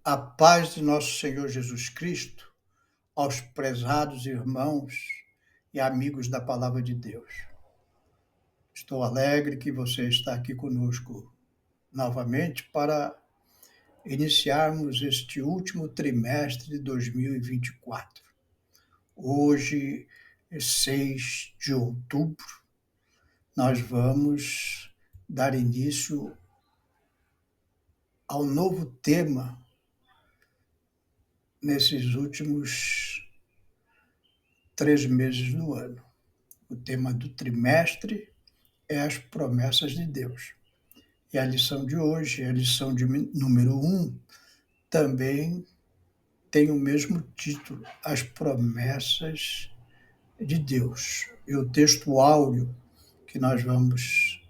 A paz de nosso Senhor Jesus Cristo aos prezados irmãos e amigos da Palavra de Deus. Estou alegre que você está aqui conosco novamente para iniciarmos este último trimestre de 2024. Hoje, 6 de outubro, nós vamos dar início ao novo tema nesses últimos 3 meses do ano. O tema do trimestre é as promessas de Deus. E a lição de hoje, a lição de número 1, também tem o mesmo título, As Promessas de Deus. E o texto áureo que nós vamos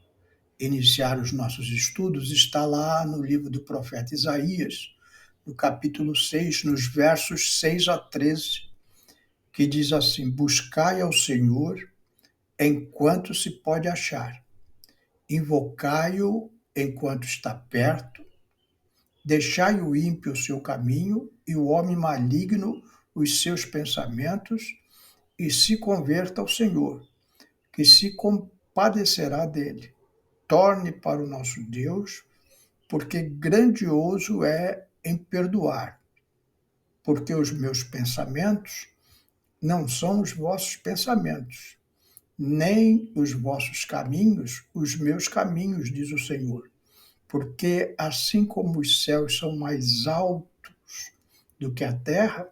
iniciar os nossos estudos está lá no livro do profeta Isaías, no capítulo 6, nos versos 6 a 13, que diz assim: Buscai ao Senhor enquanto se pode achar, invocai-o enquanto está perto, deixai o ímpio o seu caminho e o homem maligno os seus pensamentos, e se converta ao Senhor, que se compadecerá dele. Torne para o nosso Deus, porque grandioso é em perdoar, porque os meus pensamentos não são os vossos pensamentos, nem os vossos caminhos, os meus caminhos, diz o Senhor. Porque assim como os céus são mais altos do que a terra,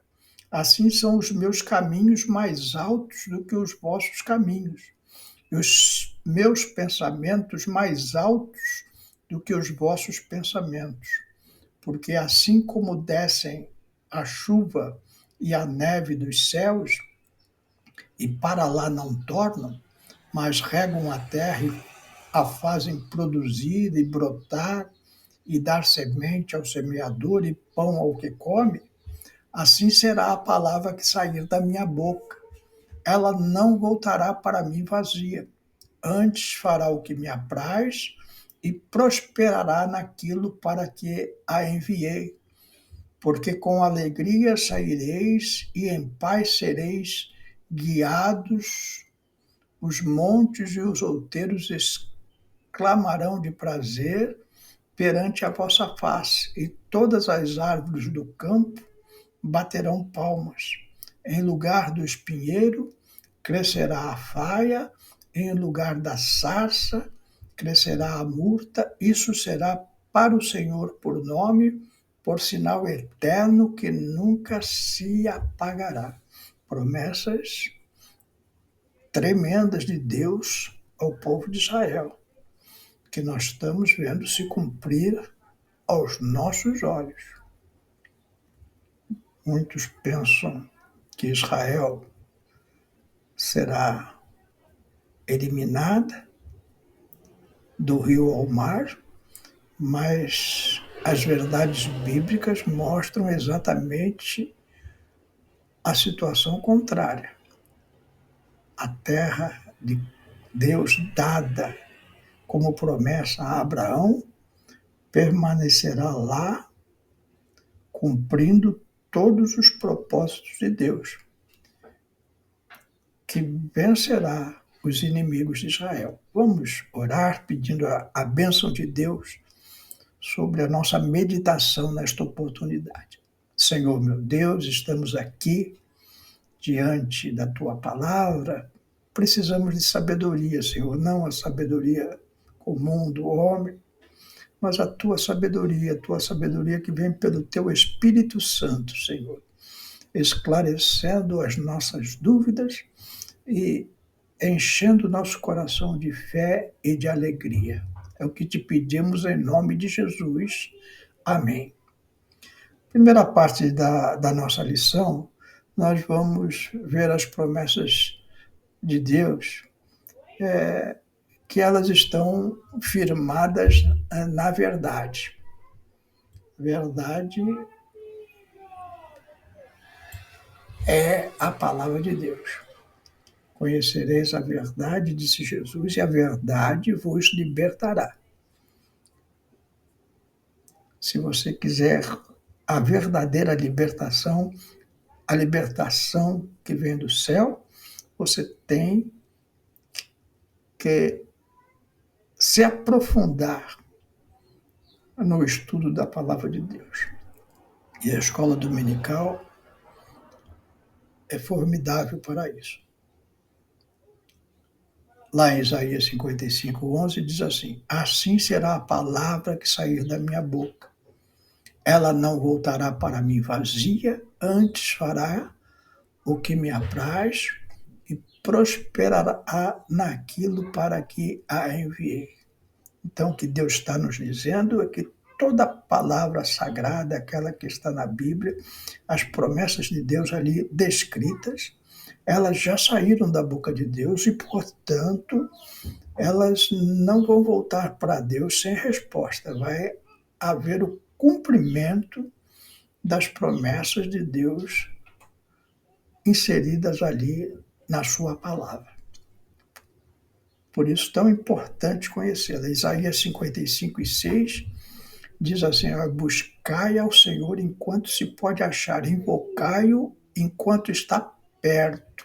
assim são os meus caminhos mais altos do que os vossos caminhos, e os meus pensamentos mais altos do que os vossos pensamentos. Porque assim como descem a chuva e a neve dos céus, e para lá não tornam, mas regam a terra e a fazem produzir e brotar e dar semente ao semeador e pão ao que come, assim será a palavra que sair da minha boca. Ela não voltará para mim vazia, antes fará o que me apraz e prosperará naquilo para que a enviei. Porque com alegria saireis e em paz sereis guiados. Os montes e os outeiros exclamarão de prazer perante a vossa face, e todas as árvores do campo baterão palmas. Em lugar do espinheiro crescerá a faia, em lugar da sarça crescerá a murta. Isso será para o Senhor por nome, por sinal eterno que nunca se apagará. Promessas tremendas de Deus ao povo de Israel, que nós estamos vendo se cumprir aos nossos olhos. Muitos pensam que Israel será eliminada do rio ao mar, mas as verdades bíblicas mostram exatamente a situação contrária. A terra de Deus dada como promessa a Abraão permanecerá lá, cumprindo todos os propósitos de Deus, que vencerá os inimigos de Israel. Vamos orar pedindo a bênção de Deus sobre a nossa meditação nesta oportunidade. Senhor meu Deus, estamos aqui diante da Tua palavra. Precisamos de sabedoria, Senhor, não a sabedoria comum do homem, mas a Tua sabedoria que vem pelo Teu Espírito Santo, Senhor, esclarecendo as nossas dúvidas e enchendo nosso coração de fé e de alegria. É o que te pedimos em nome de Jesus. Amém. Primeira parte da nossa lição, nós vamos ver as promessas de Deus, que elas estão firmadas na verdade. Verdade é a palavra de Deus. Conhecereis a verdade, disse Jesus, e a verdade vos libertará. Se você quiser a verdadeira libertação, a libertação que vem do céu, você tem que se aprofundar no estudo da palavra de Deus. E a escola dominical é formidável para isso. Lá em Isaías 55:11 diz assim: assim será a palavra que sair da minha boca. Ela não voltará para mim vazia, antes fará o que me apraz e prosperará naquilo para que a enviei. Então, o que Deus está nos dizendo é que toda palavra sagrada, aquela que está na Bíblia, as promessas de Deus ali descritas, elas já saíram da boca de Deus e, portanto, elas não vão voltar para Deus sem resposta. Vai haver o cumprimento das promessas de Deus inseridas ali na sua palavra. Por isso, tão importante conhecê-la. Isaías 55:6 diz assim: buscai ao Senhor enquanto se pode achar, invocai-o enquanto está perto.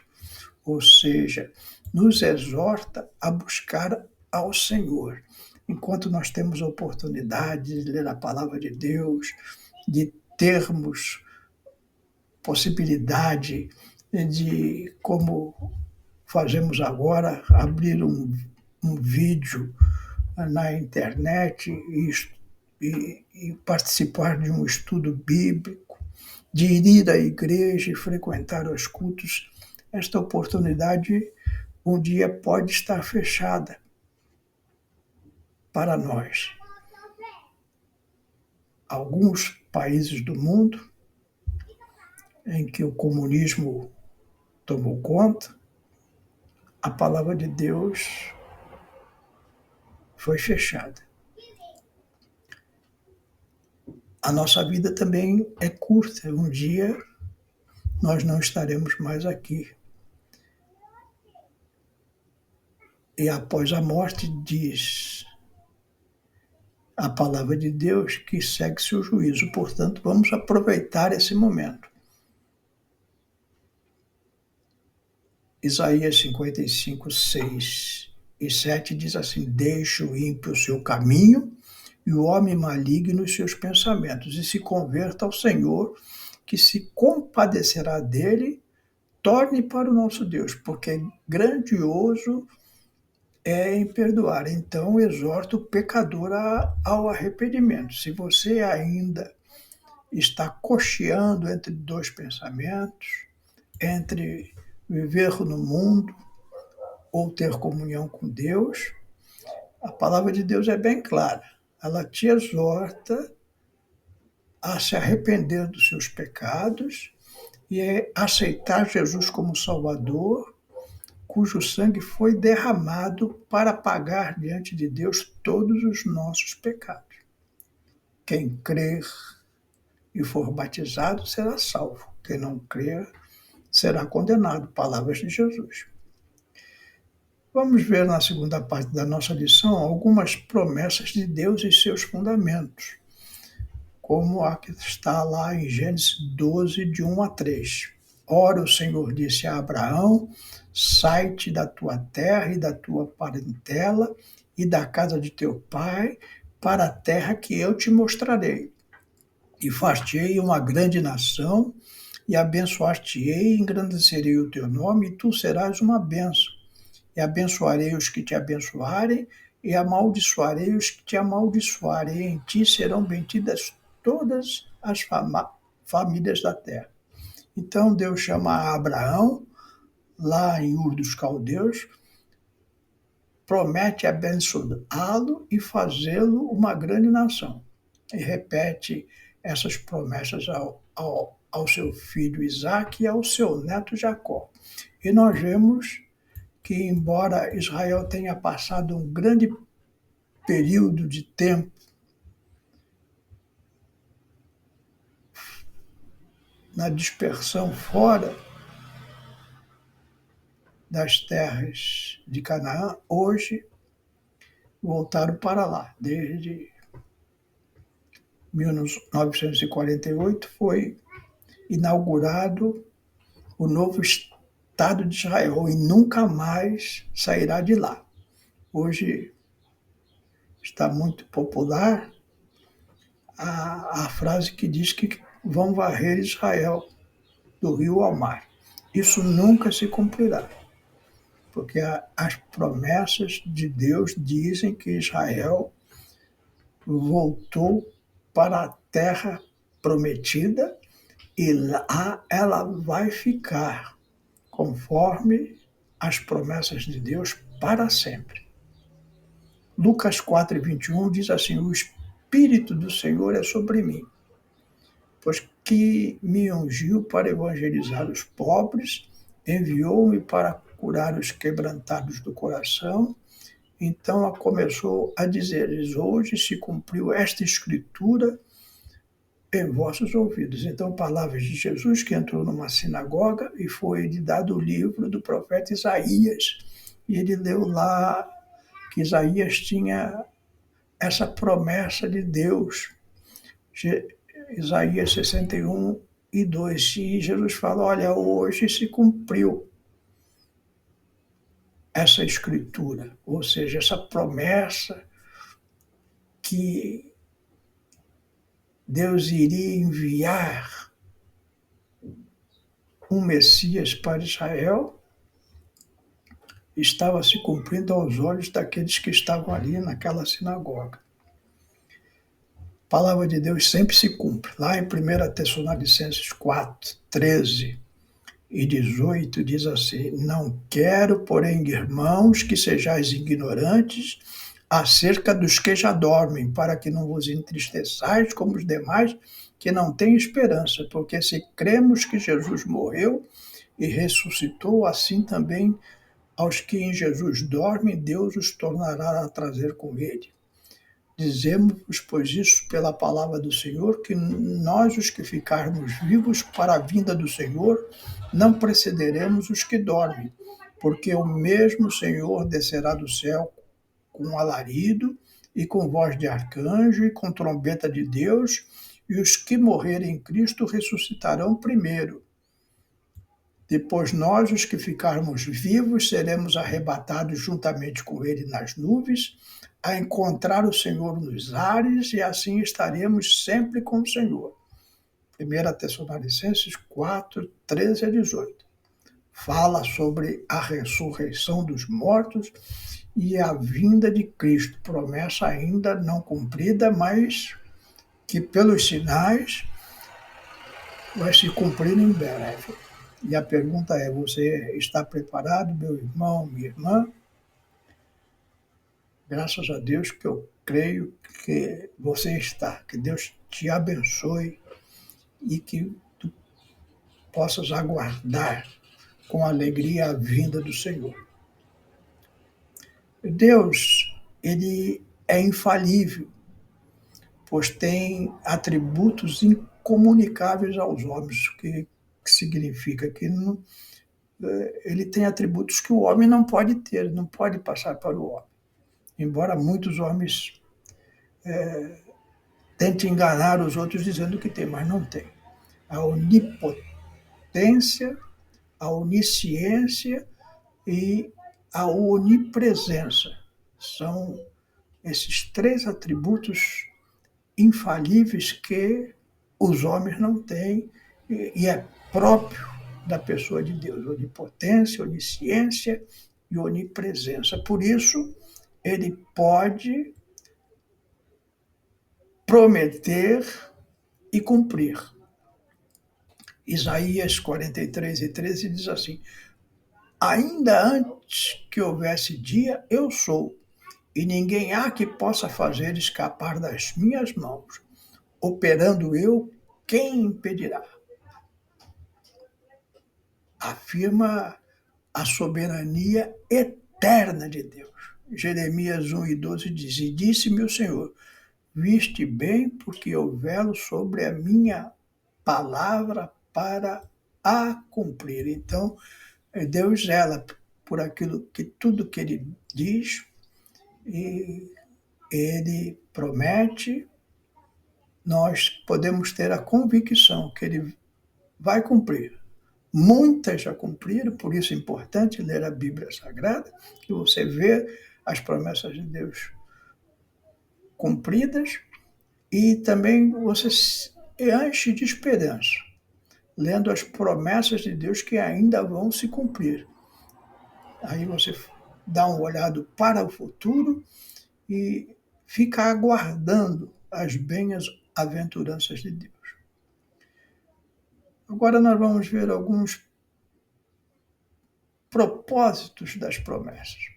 Ou seja, nos exorta a buscar ao Senhor. Enquanto nós temos a oportunidade de ler a palavra de Deus, de termos possibilidade de, como fazemos agora, abrir um vídeo na internet e participar de um estudo bíblico, de ir à igreja e frequentar os cultos. Esta oportunidade um dia pode estar fechada para nós. Alguns países do mundo em que o comunismo tomou conta, a palavra de Deus foi fechada. A nossa vida também é curta. Um dia nós não estaremos mais aqui. E após a morte, diz a palavra de Deus que segue-se o juízo. Portanto, vamos aproveitar esse momento. Isaías 55:6 e 7 diz assim: deixe o ímpio o seu caminho e o homem maligno os seus pensamentos, e se converta ao Senhor, que se compadecerá dele, torne para o nosso Deus, porque grandioso é em perdoar. Então, exorta o pecador ao arrependimento. Se você ainda está cocheando entre dois pensamentos, entre viver no mundo ou ter comunhão com Deus, a palavra de Deus é bem clara. Ela te exorta a se arrepender dos seus pecados e aceitar Jesus como Salvador, cujo sangue foi derramado para pagar diante de Deus todos os nossos pecados. Quem crer e for batizado será salvo. Quem não crer será condenado. Palavras de Jesus. Vamos ver na segunda parte da nossa lição algumas promessas de Deus e seus fundamentos, como a que está lá em Gênesis 12, de 1 a 3. Ora, o Senhor disse a Abraão: sai-te da tua terra e da tua parentela e da casa de teu pai para a terra que eu te mostrarei. E far-te-ei uma grande nação, e abençoar-te-ei, e engrandecerei o teu nome, e tu serás uma bênção. E abençoarei os que te abençoarem, e amaldiçoarei os que te amaldiçoarem. E em ti serão benditas todas as famílias da terra. Então Deus chama a Abraão, lá em Ur dos Caldeus, promete abençoá-lo e fazê-lo uma grande nação. E repete essas promessas ao seu filho Isaque e ao seu neto Jacó. E nós vemos que, embora Israel tenha passado um grande período de tempo na dispersão fora das terras de Canaã, hoje voltaram para lá, desde 1948, foi inaugurado o novo Estado de Israel e nunca mais sairá de lá. Hoje está muito popular a frase que diz que vão varrer Israel do rio ao mar. Isso nunca se cumprirá, porque as promessas de Deus dizem que Israel voltou para a terra prometida e lá ela vai ficar, conforme as promessas de Deus para sempre. Lucas 4:21 diz assim: o Espírito do Senhor é sobre mim, pois que me ungiu para evangelizar os pobres, enviou-me para curar os quebrantados do coração. Então começou a dizer-lhes: hoje se cumpriu esta escritura em vossos ouvidos. Então, palavras de Jesus que entrou numa sinagoga e foi-lhe dado o livro do profeta Isaías. E ele leu lá que Isaías tinha essa promessa de Deus. Isaías 61:2. E Jesus fala: olha, hoje se cumpriu essa escritura, ou seja, essa promessa que Deus iria enviar um Messias para Israel, estava se cumprindo aos olhos daqueles que estavam ali naquela sinagoga. A palavra de Deus sempre se cumpre. Lá em 1 Tessalonicenses 4:13-18 diz assim: não quero, porém, irmãos, que sejais ignorantes acerca dos que já dormem, para que não vos entristeçais como os demais que não têm esperança, porque se cremos que Jesus morreu e ressuscitou, assim também aos que em Jesus dormem, Deus os tornará a trazer com ele. Dizemos, pois, isso pela palavra do Senhor, que nós, os que ficarmos vivos para a vinda do Senhor, não precederemos os que dormem, porque o mesmo Senhor descerá do céu com alarido e com voz de arcanjo e com trombeta de Deus, e os que morrerem em Cristo ressuscitarão primeiro. Depois nós, os que ficarmos vivos, seremos arrebatados juntamente com ele nas nuvens, a encontrar o Senhor nos ares, e assim estaremos sempre com o Senhor. 1 Tessalonicenses 4:13-18. Fala sobre a ressurreição dos mortos e a vinda de Cristo, promessa ainda não cumprida, mas que pelos sinais vai se cumprir em breve. E a pergunta é: você está preparado, meu irmão, minha irmã? Graças a Deus que eu creio que você está. Que Deus te abençoe e que tu possas aguardar com alegria a vinda do Senhor. Deus, ele é infalível, pois tem atributos incomunicáveis aos homens, o que significa que não, ele tem atributos que o homem não pode ter, não pode passar para o homem. Embora muitos homens tentem enganar os outros dizendo que tem, mas não tem. A onipotência, a onisciência e a onipresença são esses três atributos infalíveis que os homens não têm e é próprio da pessoa de Deus: onipotência, onisciência e onipresença. Por isso, ele pode prometer e cumprir. Isaías 43:13 diz assim: ainda antes que houvesse dia, eu sou, e ninguém há que possa fazer escapar das minhas mãos. Operando eu, quem impedirá? Afirma a soberania eterna de Deus. Jeremias 1:12 diz: e disse-me o Senhor: viste bem, porque eu velo sobre a minha palavra para a cumprir. Então, Deus zela por aquilo que tudo que ele diz, e ele promete nós podemos ter a convicção que ele vai cumprir. Muitas já cumpriram, por isso é importante ler a Bíblia Sagrada, que você vê as promessas de Deus cumpridas e também você se enche de esperança, lendo as promessas de Deus que ainda vão se cumprir. Aí você dá uma olhada para o futuro e fica aguardando as bem-aventuranças de Deus. Agora nós vamos ver alguns propósitos das promessas.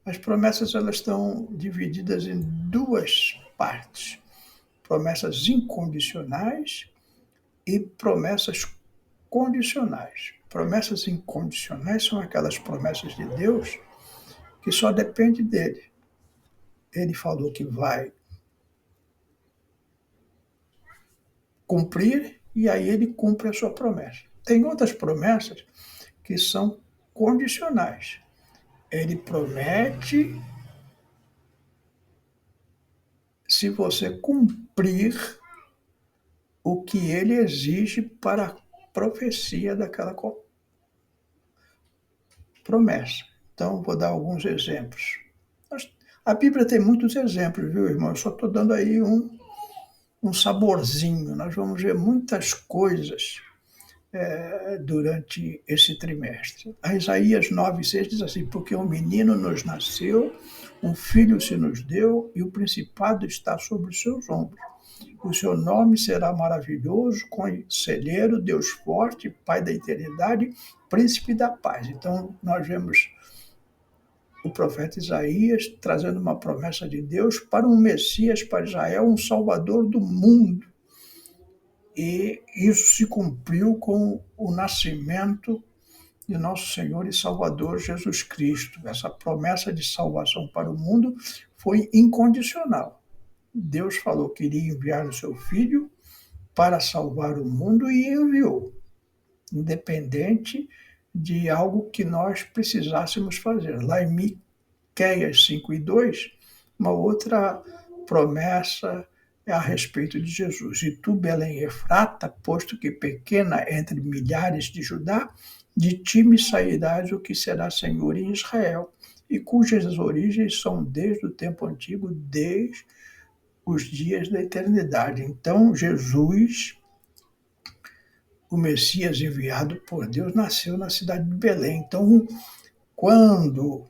As promessas elas estão divididas em duas partes: promessas incondicionais e promessas condicionais. Promessas incondicionais são aquelas promessas de Deus que só depende dele. Ele falou que vai cumprir e aí ele cumpre a sua promessa. Tem outras promessas que são condicionais. Ele promete se você cumprir o que ele exige para a profecia daquela promessa. Então, vou dar alguns exemplos. A Bíblia tem muitos exemplos, viu, irmão? Eu só estou dando aí um saborzinho. Nós vamos ver muitas coisas durante esse trimestre. A Isaías 9,6 diz assim: porque um menino nos nasceu, um filho se nos deu, e o principado está sobre os seus ombros. O seu nome será maravilhoso, conselheiro, Deus forte, Pai da eternidade, príncipe da paz. Então, nós vemos o profeta Isaías trazendo uma promessa de Deus para um Messias, para Israel, um Salvador do mundo. E isso se cumpriu com o nascimento de nosso Senhor e Salvador Jesus Cristo. Essa promessa de salvação para o mundo foi incondicional. Deus falou que iria enviar o seu Filho para salvar o mundo e enviou, independente de algo que nós precisássemos fazer. Lá em Miqueias 5:2, uma outra promessa é a respeito de Jesus. E tu, Belém Efrata, posto que pequena entre milhares de Judá, de ti me sairás o que será Senhor em Israel, e cujas origens são desde o tempo antigo, desde os dias da eternidade. Então, Jesus, o Messias enviado por Deus, nasceu na cidade de Belém. Então, quando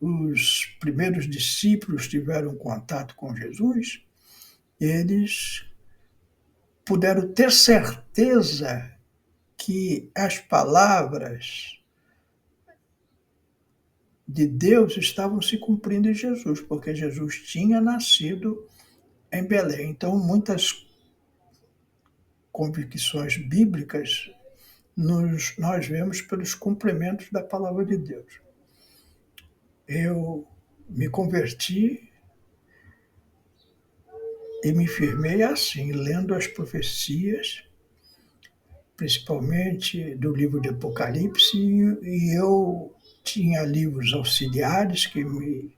os primeiros discípulos tiveram contato com Jesus, eles puderam ter certeza que as palavras de Deus estavam se cumprindo em Jesus, porque Jesus tinha nascido em Belém. Então, muitas convicções bíblicas nós vemos pelos cumprimentos da palavra de Deus. Eu me converti e me firmei assim, lendo as profecias, principalmente do livro de Apocalipse, e eu tinha livros auxiliares que me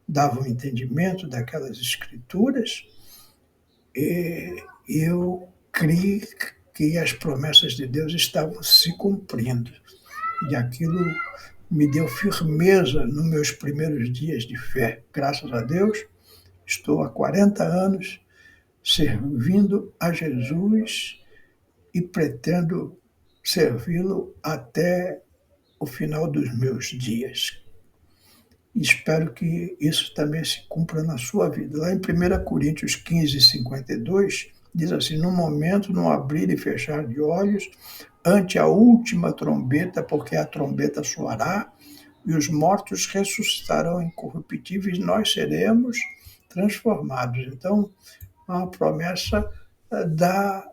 davam entendimento daquelas escrituras, e eu criei que as promessas de Deus estavam se cumprindo. E aquilo me deu firmeza nos meus primeiros dias de fé. Graças a Deus, estou há 40 anos servindo a Jesus e pretendo servi-lo até o final dos meus dias. Espero que isso também se cumpra na sua vida. Lá em 1 Coríntios 15:52, diz assim: no momento, no abrir e fechar de olhos, ante a última trombeta, porque a trombeta soará, e os mortos ressuscitarão incorruptíveis, nós seremos transformados. Então, a promessa da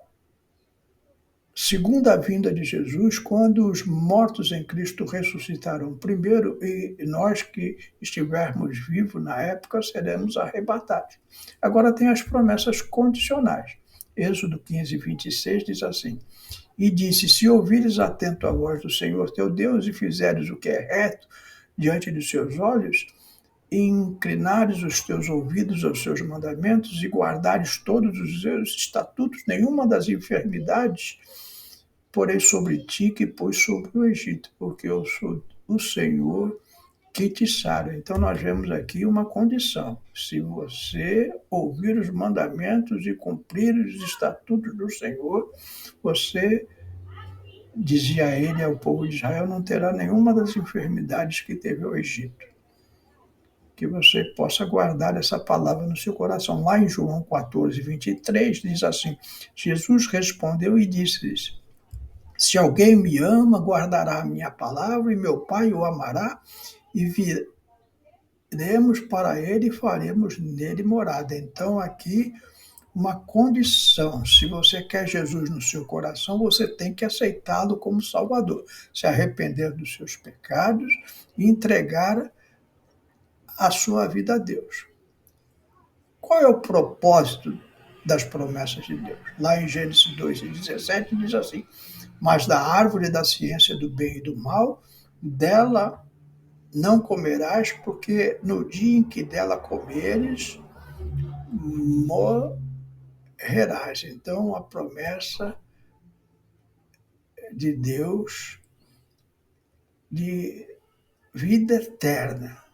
segunda vinda de Jesus, quando os mortos em Cristo ressuscitarão primeiro e nós que estivermos vivos na época seremos arrebatados. Agora tem as promessas condicionais. Êxodo 15:26 diz assim: e disse: se ouvires atento a voz do Senhor teu Deus e fizeres o que é reto diante dos seus olhos, e inclinares os teus ouvidos aos seus mandamentos e guardares todos os seus estatutos, nenhuma das enfermidades porém sobre ti que pôs sobre o Egito, porque eu sou o Senhor que te sara. Então nós vemos aqui uma condição. Se você ouvir os mandamentos e cumprir os estatutos do Senhor, você, dizia ele ao povo de Israel, não terá nenhuma das enfermidades que teve o Egito. Que você possa guardar essa palavra no seu coração. Lá em João 14, 23, diz assim: Jesus respondeu e disse-lhes: se alguém me ama, guardará a minha palavra, e meu Pai o amará, e viremos para ele e faremos nele morada. Então, aqui, uma condição. Se você quer Jesus no seu coração, você tem que aceitá-lo como Salvador, se arrepender dos seus pecados e entregar a sua vida a Deus. Qual é o propósito das promessas de Deus? Lá em Gênesis 2:17 diz assim: mas da árvore da ciência do bem e do mal, dela não comerás, porque no dia em que dela comeres, morrerás. Então, a promessa de Deus de vida eterna.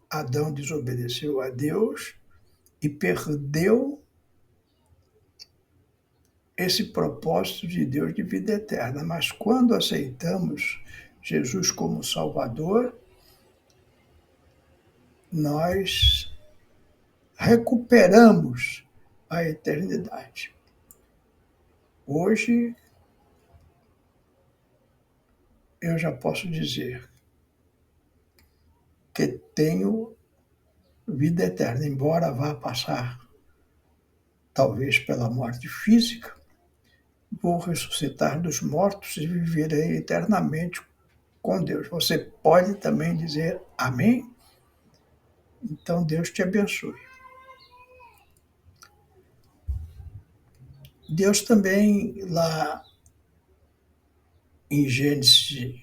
Adão desobedeceu a Deus e perdeu esse propósito de Deus de vida eterna. Mas quando aceitamos Jesus como Salvador, nós recuperamos a eternidade. Hoje, eu já posso dizer que tenho vida eterna, embora vá passar, talvez pela morte física, vou ressuscitar dos mortos e viverei eternamente com Deus. Você pode também dizer amém? Então, Deus te abençoe. Deus também, lá em Gênesis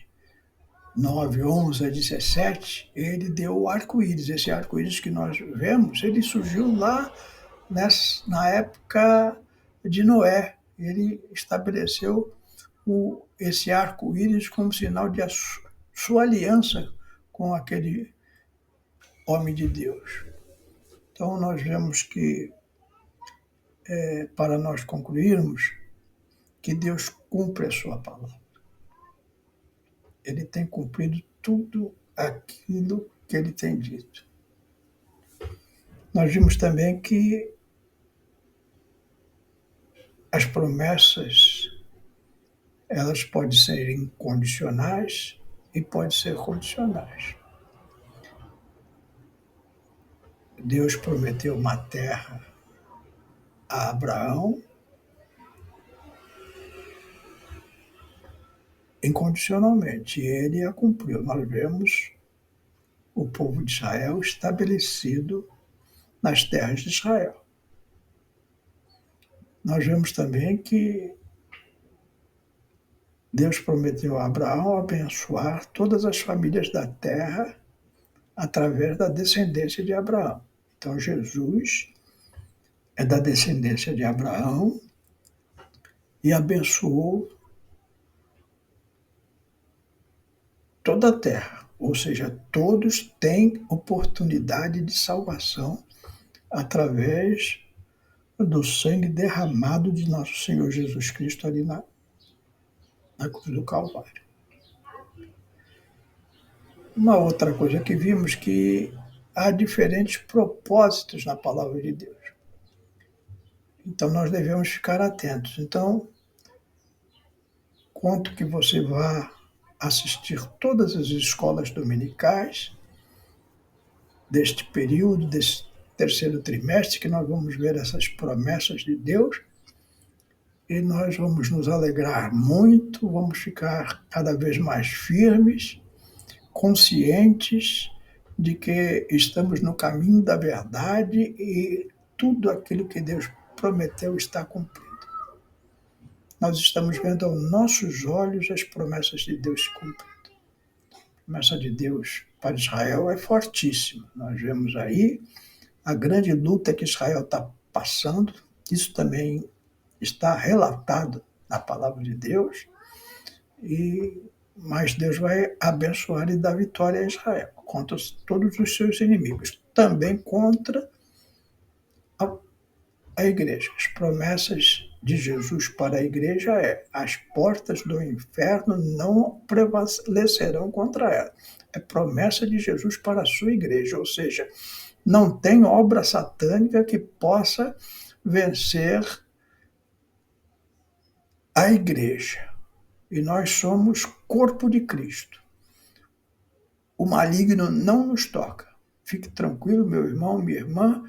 9, 11 a 17, ele deu o arco-íris. Esse arco-íris que nós vemos, ele surgiu lá na época de Noé. Ele estabeleceu esse arco-íris como sinal de sua aliança com aquele homem de Deus. Então, nós vemos que, para nós concluirmos, que Deus cumpre a sua palavra. Ele tem cumprido tudo aquilo que ele tem dito. Nós vimos também que as promessas, elas podem ser incondicionais e podem ser condicionais. Deus prometeu uma terra a Abraão incondicionalmente, e ele a cumpriu. Nós vemos o povo de Israel estabelecido nas terras de Israel. Nós vemos também que Deus prometeu a Abraão abençoar todas as famílias da terra através da descendência de Abraão. Então, Jesus é da descendência de Abraão e abençoou toda a terra, ou seja, todos têm oportunidade de salvação através do sangue derramado de nosso Senhor Jesus Cristo ali na cruz do Calvário. Uma outra coisa que vimos que há diferentes propósitos na palavra de Deus. Então nós devemos ficar atentos. Então, conto que você vá assistir todas as escolas dominicais deste período, desse terceiro trimestre, que nós vamos ver essas promessas de Deus, e nós vamos nos alegrar muito, vamos ficar cada vez mais firmes, conscientes de que estamos no caminho da verdade e tudo aquilo que Deus prometeu está cumprido. Nós estamos vendo aos nossos olhos as promessas de Deus se cumprindo. promessa de Deus para Israel é fortíssima. Nós vemos aí a grande luta que Israel está passando. Isso também está relatado na palavra de Deus. Mas Deus vai abençoar e dar vitória a Israel contra todos os seus inimigos, também contra a igreja. As promessas de Jesus para a igreja é: as portas do inferno não prevalecerão contra ela. É promessa de Jesus para a sua igreja, ou seja, não tem obra satânica que possa vencer a igreja. E nós somos corpo de Cristo. O maligno não nos toca. Fique tranquilo, meu irmão, minha irmã,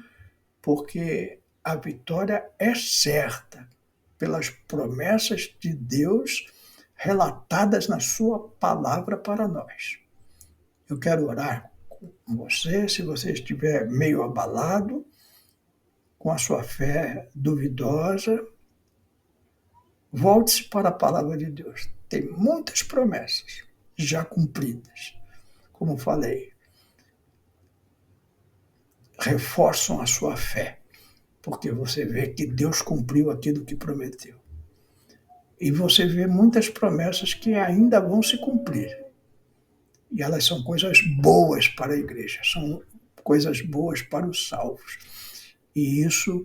porque a vitória é certa pelas promessas de Deus relatadas na sua palavra para nós. Eu quero orar com você, se você estiver meio abalado, com a sua fé duvidosa, volte-se para a palavra de Deus. Tem muitas promessas já cumpridas. Como falei, reforçam a sua fé, porque você vê que Deus cumpriu aquilo que prometeu. E você vê muitas promessas que ainda vão se cumprir. E elas são coisas boas para a igreja, são coisas boas para os salvos. E isso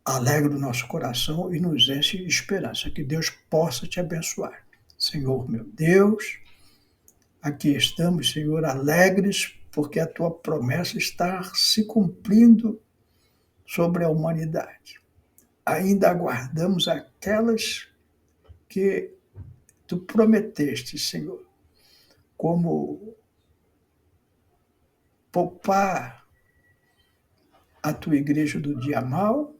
alegra o nosso coração e nos enche de esperança. Que Deus possa te abençoar. Senhor, meu Deus, aqui estamos, Senhor, alegres, porque a tua promessa está se cumprindo sobre a humanidade. Ainda aguardamos aquelas que tu prometeste, Senhor, como poupar a tua igreja do dia mau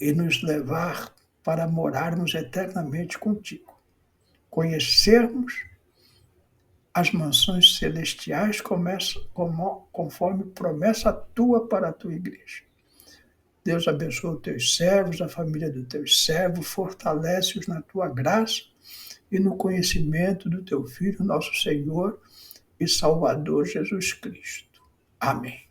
e nos levar para morarmos eternamente contigo. Conhecermos as mansões celestiais conforme promessa tua para a tua igreja. Deus abençoa os teus servos, a família dos teus servos, fortalece-os na tua graça e no conhecimento do teu Filho, nosso Senhor e Salvador Jesus Cristo. Amém.